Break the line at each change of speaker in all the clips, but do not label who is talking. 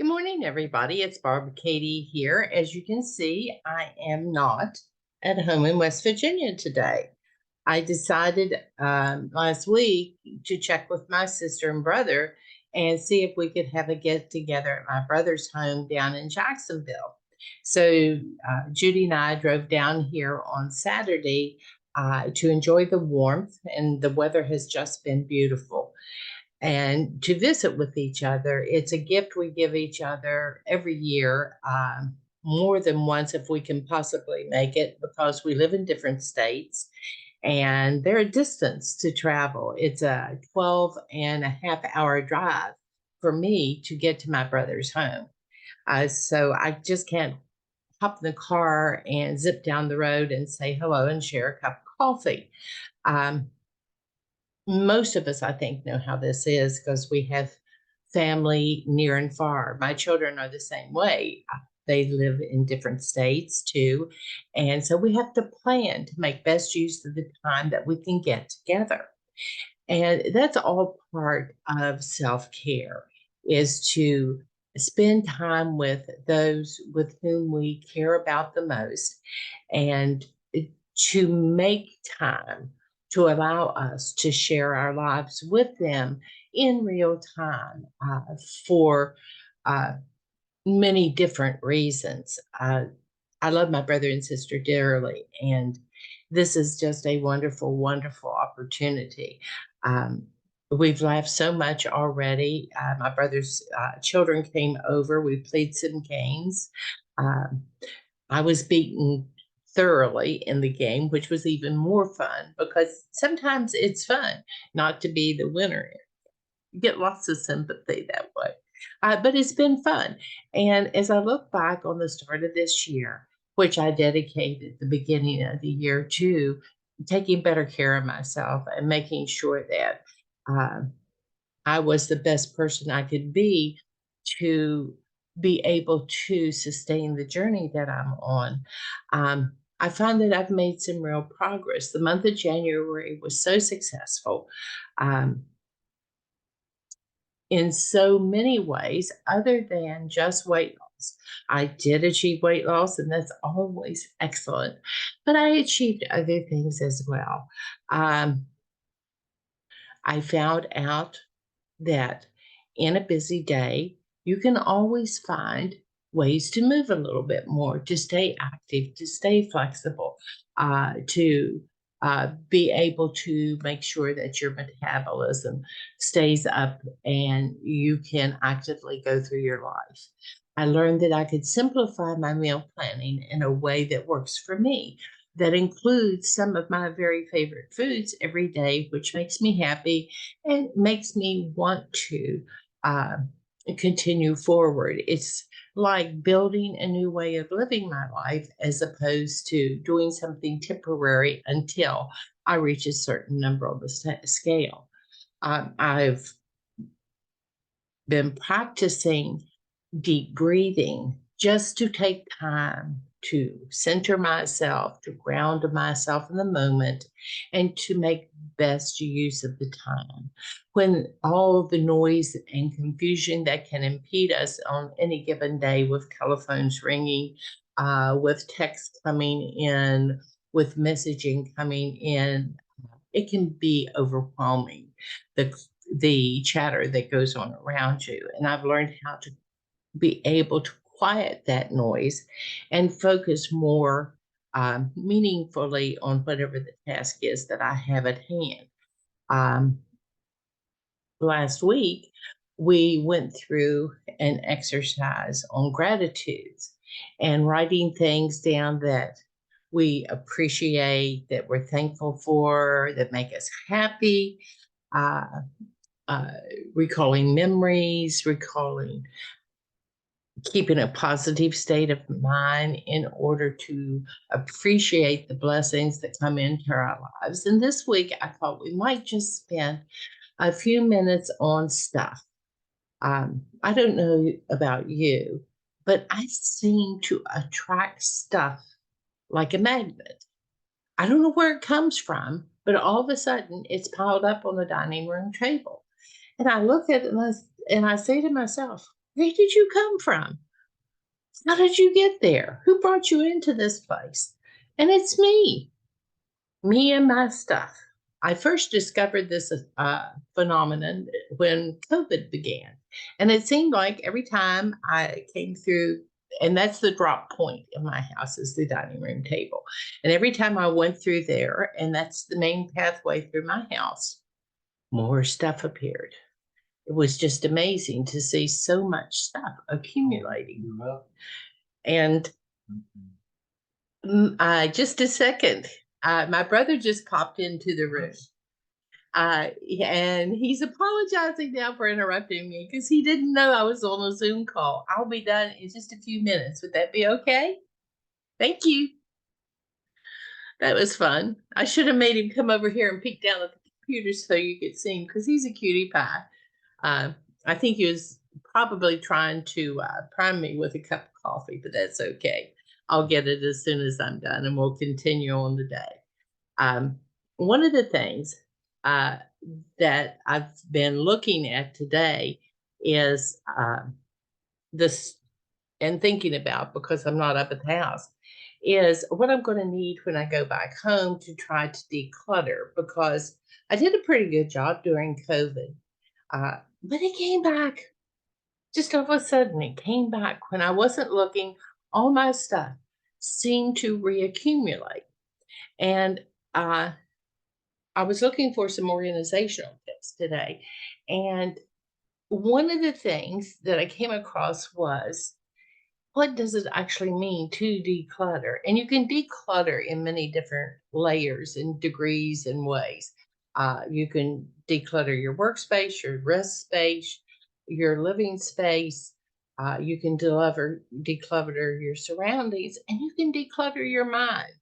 Good morning, everybody. It's Barbara Katie here. As you can see, I am not at home in West Virginia today. I decided last week to check with my sister and brother and see if we could have a get together at my brother's home down in Jacksonville. So Judy and I drove down here on Saturday to enjoy the warmth, and the weather has just been beautiful and to visit with each other. It's a gift we give each other every year, more than once if we can possibly make it, because we live in different states and they're a distance to travel. It's a 12.5 hour drive for me to get to my brother's home. So I just can't hop in the car and zip down the road and say hello and share a cup of coffee. Um, Most of us, I think, know how this is because we have family near and far. My children are the same way. They live in different states too. And so we have to plan to make best use of the time that we can get together. And that's all part of self-care, is to spend time with those with whom we care about the most, and to make time to allow us to share our lives with them in real time, for uh, many different reasons. I love my brother and sister dearly, and this is just a wonderful, wonderful opportunity. Um, we've laughed so much already. My brother's children came over. We played some games. Um, I was beaten thoroughly in the game, which was even more fun because sometimes it's fun not to be the winner. You get lots of sympathy that way. But it's been fun. And as I look back on the start of this year, which I dedicated the beginning of the year to taking better care of myself and making sure that uh, I was the best person I could be to be able to sustain the journey that I'm on. I find that I've made some real progress. The month of January was so successful. Um, in so many ways other than just weight loss. I did achieve weight loss, and that's always excellent, but I achieved other things as well. Um, I found out that in a busy day, you can always find ways to move a little bit more, to stay active, to stay flexible, to be able to make sure that your metabolism stays up and you can actively go through your life. I learned that I could simplify my meal planning in a way that works for me, that includes some of my very favorite foods every day, which makes me happy and makes me want to uh, continue forward. It's like building a new way of living my life as opposed to doing something temporary until I reach a certain number on the scale. I've been practicing deep breathing just to take time to center myself, to ground myself in the moment, and to make best use of the time. When all of the noise and confusion that can impede us on any given day, with telephones ringing, with texts coming in, with messaging coming in, it can be overwhelming. The the chatter that goes on around you. And I've learned how to be able to quiet that noise and focus more meaningfully on whatever the task is that I have at hand. Um, Last week, we went through an exercise on gratitudes and writing things down that we appreciate, that we're thankful for, that make us happy, uh, uh, recalling memories, recalling keeping a positive state of mind in order to appreciate the blessings that come into our lives. And this week, I thought we might just spend a few minutes on stuff. I don't know about you, but I seem to attract stuff like a magnet. I don't know where it comes from, but all of a sudden it's piled up on the dining room table. And I look at it and I say to myself, Where did you come from? How did you get there? Who brought you into this place? And it's me and my stuff. I first discovered this phenomenon when COVID began. And it seemed like every time I came through, and that's the drop point in my house is the dining room table. And every time I went through there, and that's the main pathway through my house, more stuff appeared. It was just amazing to see so much stuff accumulating. And just a second, my brother just popped into the room. Uh, and he's apologizing now for interrupting me because he didn't know I was on a Zoom call. I'll be done in just a few minutes. Would that be okay? Thank you. That was fun. I should have made him come over here and peek down at the computer so you could see him because he's a cutie pie. Uh, I think he was probably trying to prime me with a cup of coffee, but that's okay. I'll get it as soon as I'm done and we'll continue on the day. Um, One of the things uh, that I've been looking at today is this and thinking about because I'm not up at the house is what I'm going to need when I go back home to try to declutter because I did a pretty good job during COVID, but it came back just all of a sudden. It came back when I wasn't looking. All my stuff seemed to reaccumulate, and uh, I was looking for some organizational tips today. And one of the things that I came across was what does it actually mean to declutter? And you can declutter in many different layers and degrees and ways. You can declutter your workspace, your rest space, your living space. You can declutter your surroundings, and you can declutter your mind.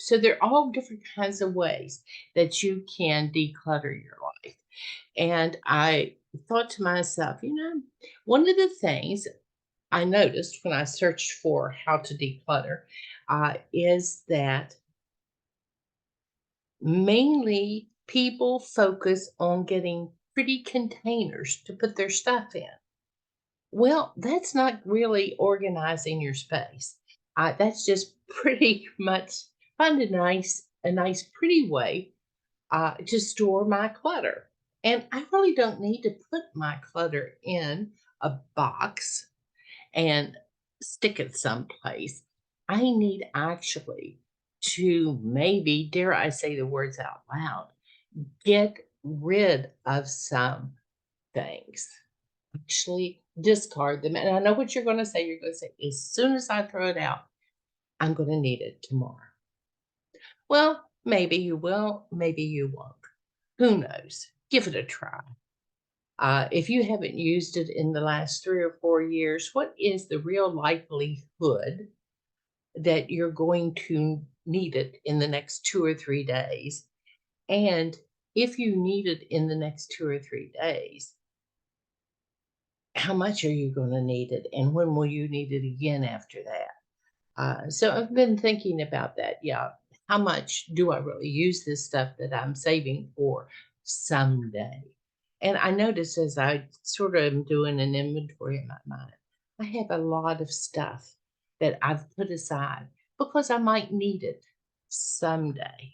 So there are all different kinds of ways that you can declutter your life. And I thought to myself, one of the things I noticed when I searched for how to declutter is that mainly people focus on getting pretty containers to put their stuff in. Well, that's not really organizing your space. That's just pretty much find a nice, pretty way to store my clutter. And I really don't need to put my clutter in a box and stick it someplace. I need actually to maybe, dare I say the words out loud, get rid of some things. Actually, discard them. And I know what you're going to say. You're going to say, as soon as I throw it out, I'm going to need it tomorrow. Well, maybe you will, maybe you won't. Who knows? Give it a try. If you haven't used it in the last 3 or 4 years, what is the real likelihood that you're going to need it in the next 2 or 3 days? And if you need it in the next 2 or 3 days, how much are you going to need it? And when will you need it again after that? So I've been thinking about that. Yeah. How much do I really use this stuff that I'm saving for someday? And I notice as I sort of am doing an inventory in my mind, I have a lot of stuff that I've put aside because I might need it someday.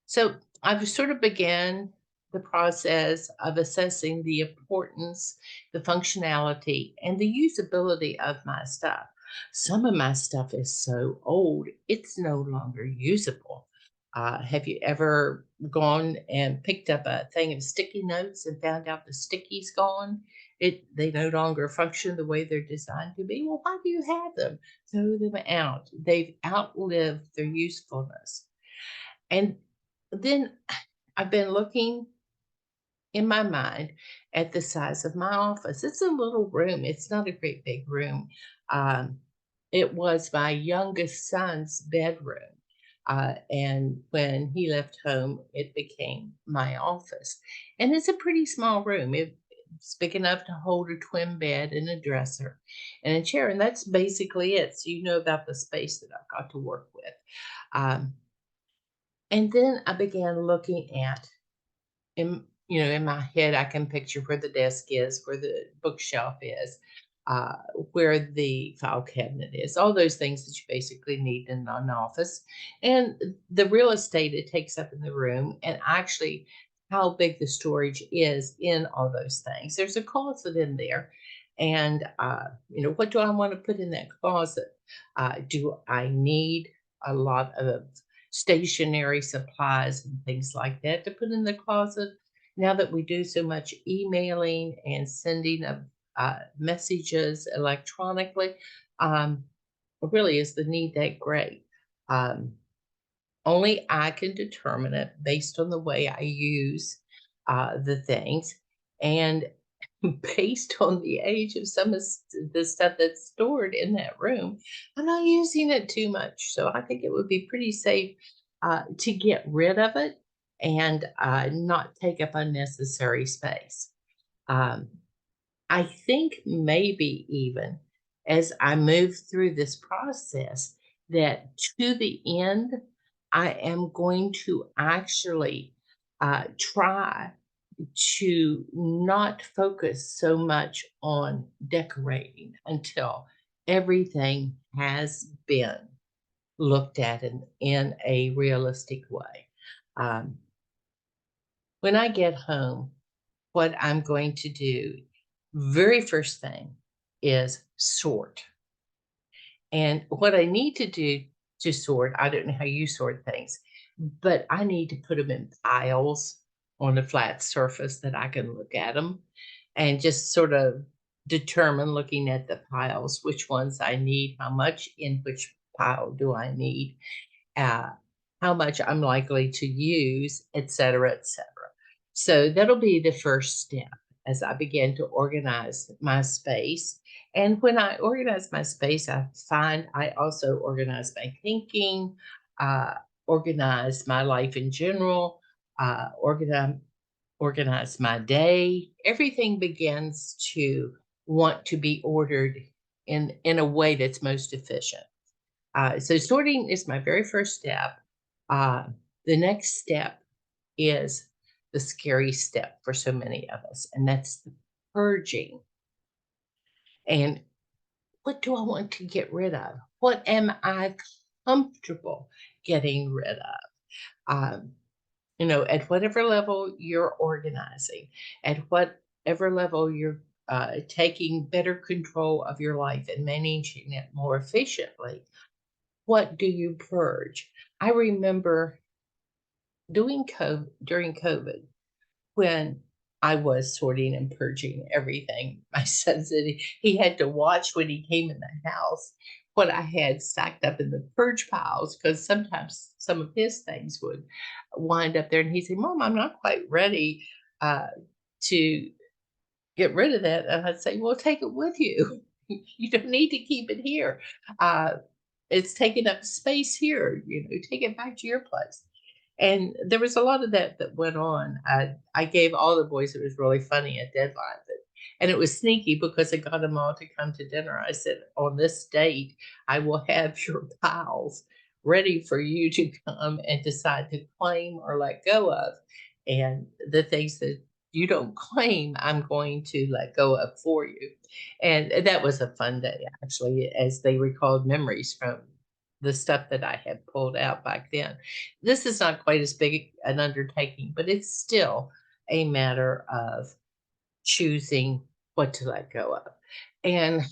So I've sort of began the process of assessing the importance, the functionality, and the usability of my stuff. Some of my stuff is so old, it's no longer usable. Have you ever gone and picked up a thing of sticky notes and found out the sticky's gone? They no longer function the way they're designed to be. Well, why do you have them? Throw them out. They've outlived their usefulness. And then I've been looking in my mind at the size of my office. It's a little room. It's not a great big room. Um, it was my youngest son's bedroom. And when he left home, it became my office. And it's a pretty small room. It's big enough to hold a twin bed and a dresser and a chair. And that's basically it. So you know about the space that I've got to work with. Um, and then I began looking at in in my head, I can picture where the desk is, where the bookshelf is, uh, where the file cabinet is, all those things that you basically need in an office, and the real estate it takes up in the room, and actually how big the storage is in all those things. There's a closet in there, and what do I want to put in that closet? Do I need a lot of stationary supplies and things like that to put in the closet? Now that we do so much emailing and sending of messages electronically, um, really is the need that great? Um, Only I can determine it based on the way I use the things and based on the age of some of the stuff that's stored in that room. I'm not using it too much. So I think it would be pretty safe to get rid of it and not take up unnecessary space. Um, I think maybe even as I move through this process, that to the end, I am going to actually try to not focus so much on decorating until everything has been looked at in a realistic way. Um, when I get home, what I'm going to do, very first thing, is sort. And what I need to do to sort, I don't know how you sort things, but I need to put them in piles on a flat surface that I can look at them and just sort of determine looking at the piles which ones I need, how much in which pile do I need, uh, how much I'm likely to use, et cetera, et cetera. So that'll be the first step as I begin to organize my space. And when I organize my space, I find I also organize my thinking, uh, organize my life in general, organize my day. Everything begins to want to be ordered in a way that's most efficient. So sorting is my very first step. Uh, the next step is the scary step for so many of us, and that's the purging. And what do I want to get rid of? What am I comfortable getting rid of? Um, at whatever level you're organizing, at whatever level you're taking better control of your life and managing it more efficiently, what do you purge? I remember during COVID when I was sorting and purging everything. My son said he had to watch when he came in the house what I had stacked up in the purge piles because sometimes some of his things would wind up there. And he said, "Mom, I'm not quite ready uh, to get rid of that." And I'd say, "Well, take it with you. You don't need to keep it here. Uh, it's taking up space here. Take it back to your place." And there was a lot of that went on. I gave all the boys, it was really funny, a deadline, and it was sneaky because I got them all to come to dinner. I said, "On this date, I will have your piles ready for you to come and decide to claim or let go of. And the things that you don't claim, I'm going to let go of for you." And that was a fun day, actually, as they recalled memories from the stuff that I had pulled out back then. This is not quite as big an undertaking, but it's still a matter of choosing what to let go of. And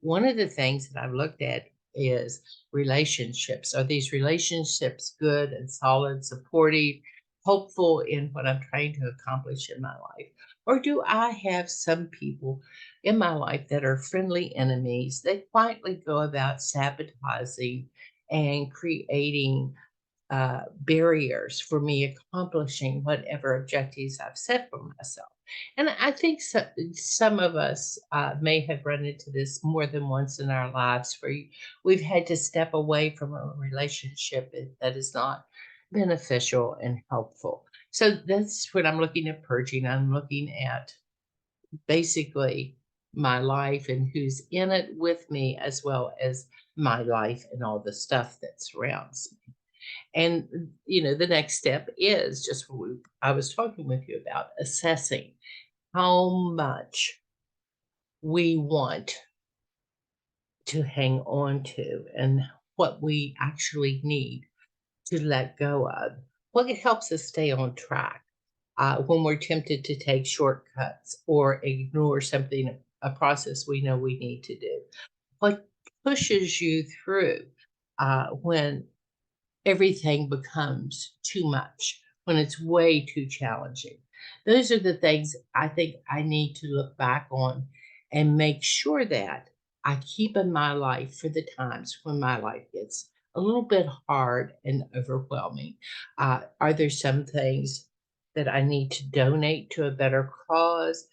one of the things that I've looked at is relationships. Are these relationships good and solid, supportive, hopeful in what I'm trying to accomplish in my life? Or do I have some people in my life that are friendly enemies that quietly go about sabotaging and creating barriers for me accomplishing whatever objectives I've set for myself? And I think some of us may have run into this more than once in our lives where we've had to step away from a relationship that is not beneficial and helpful. So that's what I'm looking at purging. I'm looking at basically my life and who's in it with me, as well as my life and all the stuff that surrounds me. And, the next step is just what I was talking with you about, assessing how much we want to hang on to and what we actually need to let go of. What helps us stay on track when we're tempted to take shortcuts or ignore something, a process we know we need to do. What pushes you through when everything becomes too much, when it's way too challenging. Those are the things I think I need to look back on and make sure that I keep in my life for the times when my life gets a little bit hard and overwhelming. Are there some things that I need to donate to a better cause?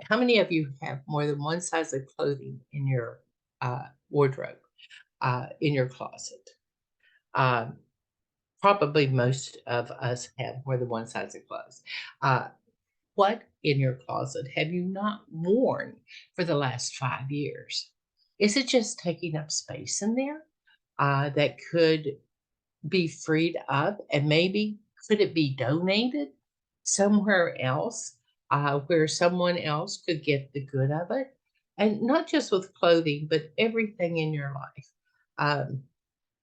How many of you have more than one size of clothing in your wardrobe, in your closet? Um, Probably most of us have more than one size of clothes. Uh, what in your closet have you not worn for the last 5 years? Is it just taking up space in there that could be freed up? And maybe could it be donated somewhere else where someone else could get the good of it? And not just with clothing, but everything in your life. Um,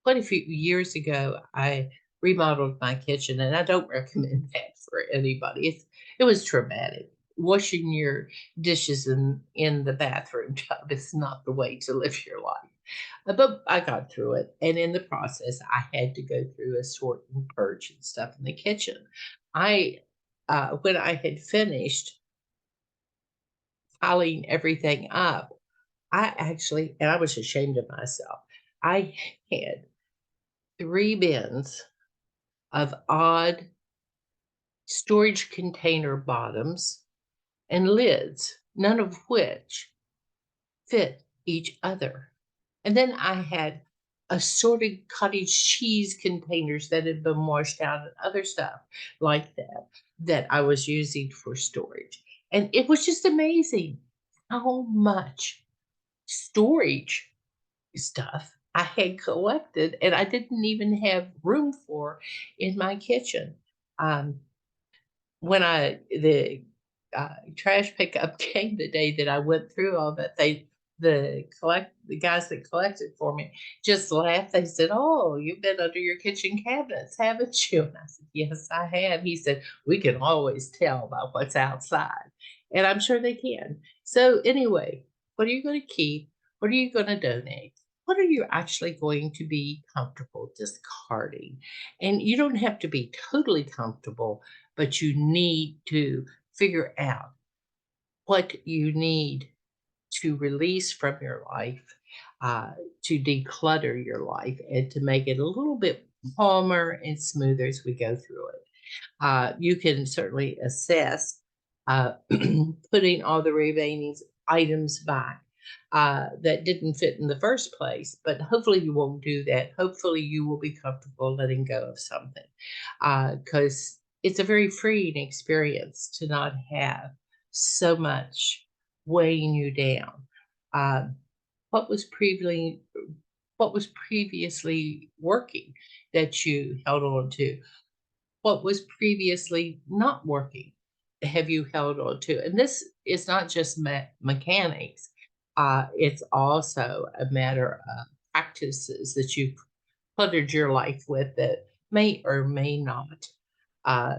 Quite a few years ago, I remodeled my kitchen, and I don't recommend that for anybody. It was traumatic. Washing your dishes in the bathroom tub is not the way to live your life. But I got through it, and in the process, I had to go through a sort and purge and stuff in the kitchen. I When I had finished piling everything up, and I was ashamed of myself. I had 3 bins of odd storage container bottoms and lids, none of which fit each other. And then I had assorted cottage cheese containers that had been washed out and other stuff like that that I was using for storage. And it was just amazing how much storage stuff I had collected and I didn't even have room for in my kitchen. Um, when trash pickup came the day that I went through all that, the guys that collected for me just laughed. They said, "Oh, you've been under your kitchen cabinets, haven't you?" And I said, "Yes, I have." He said, "We can always tell by what's outside." And I'm sure they can. So anyway, what are you going to keep? What are you going to donate? What are you actually going to be comfortable discarding? And you don't have to be totally comfortable, but you need to figure out what you need to release from your life, uh, to declutter your life, and to make it a little bit calmer and smoother as we go through it. You can certainly assess uh, putting all the remaining items back that didn't fit in the first place, but hopefully you won't do that. Hopefully you will be comfortable letting go of something because it's a very freeing experience to not have so much weighing you down. Um, what was previously working that you held on to? What was previously not working have you held on to? And this is not just mechanics, it's also a matter of practices that you've cluttered your life with that may or may not uh,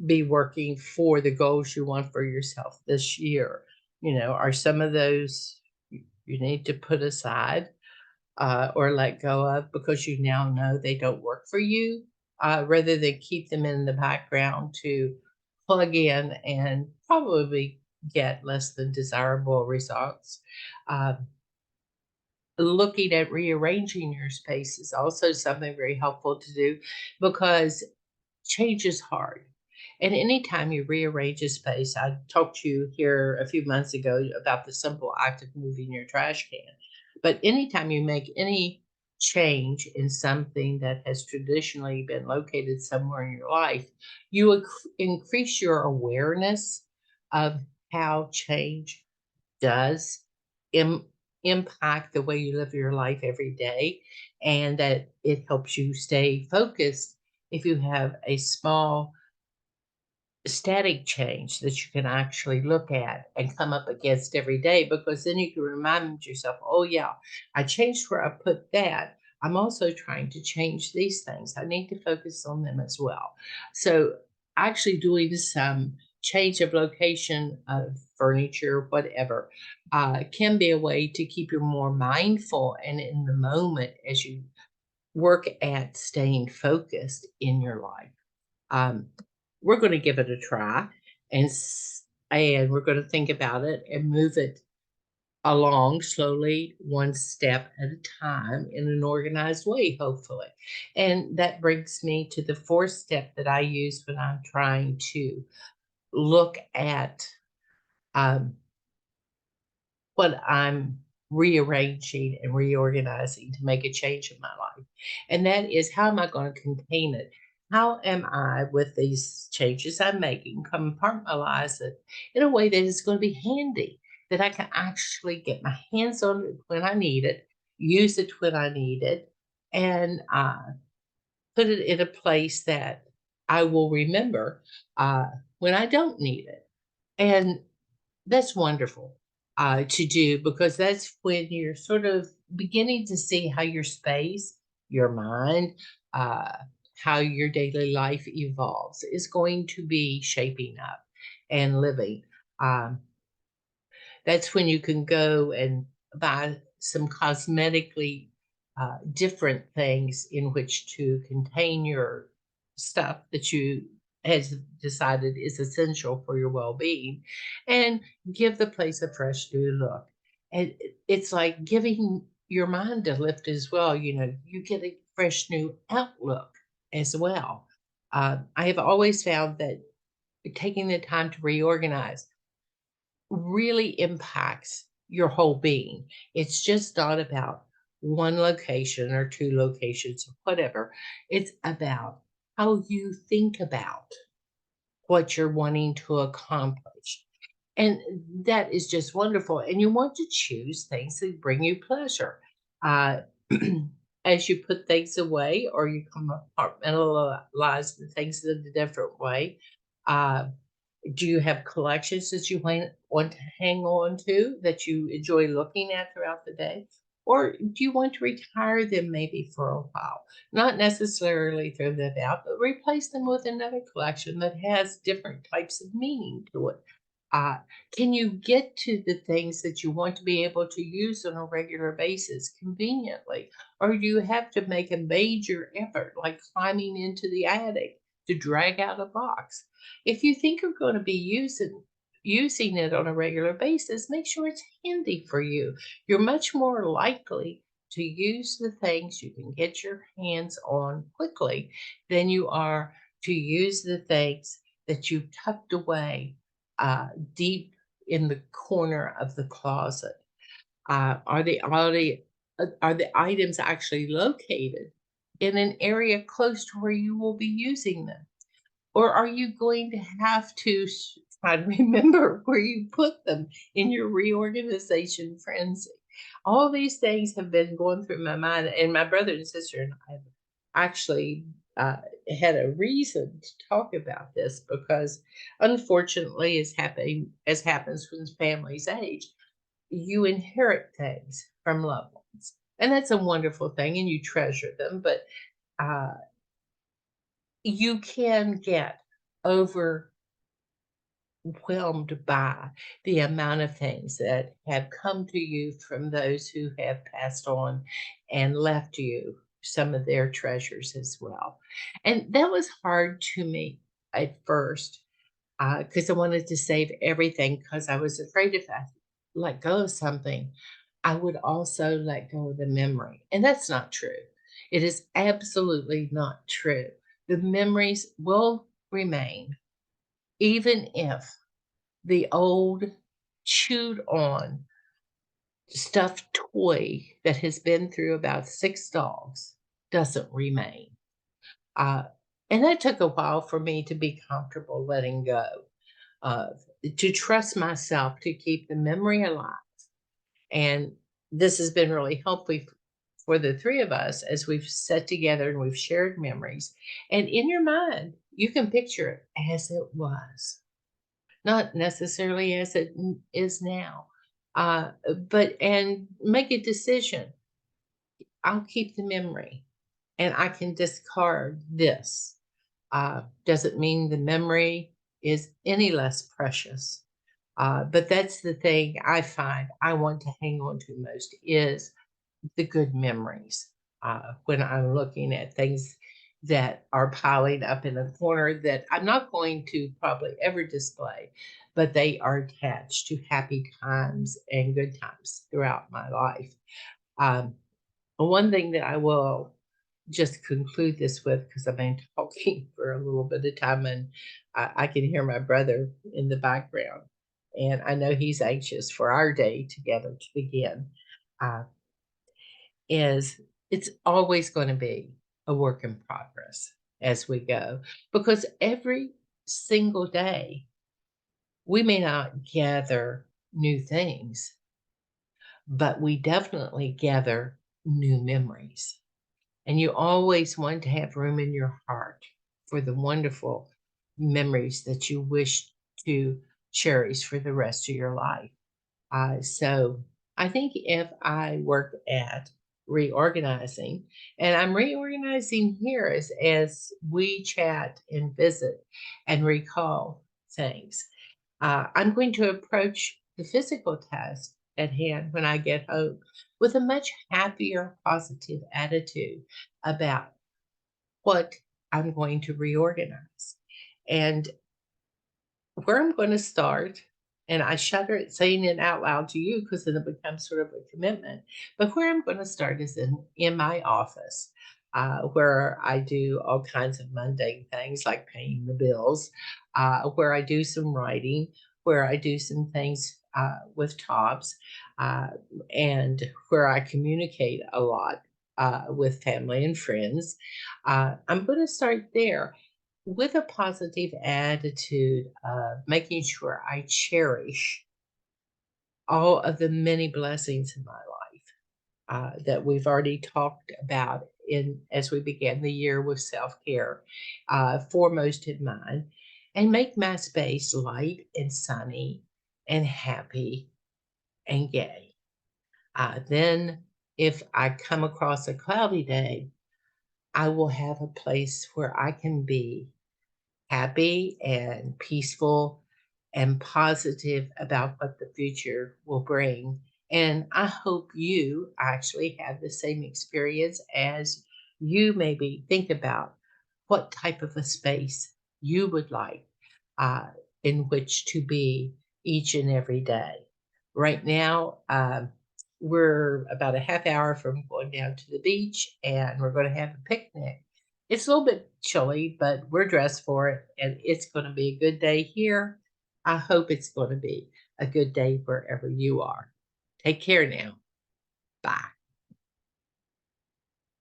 be working for the goals you want for yourself this year. Are some of those you need to put aside or let go of because you now know they don't work for you, rather than keep them in the background to plug in and probably get less than desirable results. Um, Looking at rearranging your space is also something very helpful to do because change is hard. And anytime you rearrange a space, I talked to you here a few months ago about the simple act of moving your trash can. But anytime you make any change in something that has traditionally been located somewhere in your life, you increase your awareness of how change does Im- impact the way you live your life every day, and that it helps you stay focused if you have a small static change that you can actually look at and come up against every day, because then you can remind yourself, oh yeah, I changed where I put that. I'm also trying to change these things. I need to focus on them as well. So actually doing some change of location of furniture, whatever, can be a way to keep you more mindful and in the moment as you work at staying focused in your life. Um, we're gonna give it a try, and we're gonna think about it and move it along slowly, one step at a time in an organized way, hopefully. And that brings me to the fourth step that I use when I'm trying to look at, um, what I'm rearranging and reorganizing to make a change in my life. And that is, how am I going to contain it? How am I, with these changes I'm making, compartmentalize it in a way that is going to be handy, that I can actually get my hands on it when I need it, use it when I need it, and put it in a place that I will remember uh, when I don't need it. And that's wonderful, to do, because that's when you're sort of beginning to see how your space, your mind, uh, how your daily life evolves is going to be shaping up and living. Um, that's when you can go and buy some cosmetically different things in which to contain your stuff that you has decided is essential for your well-being, and give the place a fresh new look. And it's like giving your mind a lift as well. You know, you get a fresh new outlook as well. I have always found that taking the time to reorganize really impacts your whole being. It's just not about one location or two locations or whatever. It's about how you think about what you're wanting to accomplish. And that is just wonderful. And you want to choose things that bring you pleasure. Uh, as you put things away or you compartmentalize the things in a different way, uh, do you have collections that you want to hang on to that you enjoy looking at throughout the day? Or do you want to retire them maybe for a while? Not necessarily throw them out, but replace them with another collection that has different types of meaning to it. Uh, can you get to the things that you want to be able to use on a regular basis conveniently? Or do you have to make a major effort, like climbing into the attic to drag out a box? If you think you're going to be using it on a regular basis, make sure it's handy for you. You're much more likely to use the things you can get your hands on quickly than you are to use the things that you tucked away uh, deep in the corner of the closet. Are the items actually located in an area close to where you will be using them? Or are you going to have to try to remember where you put them in your reorganization frenzy? All these things have been going through my mind, and my brother and sister and I have actually uh, had a reason to talk about this, because unfortunately, as happens when families age, you inherit things from loved ones, and that's a wonderful thing, and you treasure them. But uh, you can get overwhelmed by the amount of things that have come to you from those who have passed on and left you some of their treasures as well. And that was hard to me at first, because I wanted to save everything, because I was afraid if I let go of something, I would also let go of the memory. And that's not true. It is absolutely not true. The memories will remain, even if the old, chewed on, stuffed toy that has been through about six dogs doesn't remain. Uh, and that took a while for me to be comfortable letting go of, to trust myself to keep the memory alive and this has been really helpful for the 3 of us as we've sat together and we've shared memories. And in your mind, you can picture it as it was, not necessarily as it is now. But and make a decision. I'll keep the memory and I can discard this. Doesn't mean the memory is any less precious. But that's the thing I find I want to hang on to most is the good memories. When I'm looking at things that are piling up in a corner that I'm not going to probably ever display, but they are attached to happy times and good times throughout my life. Um, One thing that I will just conclude this with, because I've been talking for a little bit of time and I can hear my brother in the background. And I know he's anxious for our day together to begin. Uh, is it's always going to be a work in progress as we go because every single day we may not gather new things, but we definitely gather new memories. And you always want to have room in your heart for the wonderful memories that you wish to cherish for the rest of your life. So I think if I work at reorganizing, and I'm reorganizing here as we chat and visit and recall things, I'm going to approach the physical task at hand when I get home with a much happier, positive attitude about what I'm going to reorganize. And where I'm going to start, and I shudder at saying it out loud to you because then it becomes sort of a commitment. But where I'm going to start is in my office, where I do all kinds of mundane things like paying the bills, where I do some writing, where I do some things with Tops, uh, and where I communicate a lot with family and friends. I'm going to start there with a positive attitude of making sure I cherish all of the many blessings in my life that we've already talked about in as we began the year with self-care, foremost in mind, and make my space light and sunny and happy and gay. Then, if I come across a cloudy day, I will have a place where I can be happy and peaceful and positive about what the future will bring. And I hope you actually have the same experience as you maybe think about what type of a space you would like uh, in which to be each and every day. Right now, we're about a half hour from going down to the beach and we're going to have a picnic. It's a little bit chilly, but we're dressed for it, and it's gonna be a good day here. I hope it's gonna be a good day wherever you are. Take care now. Bye.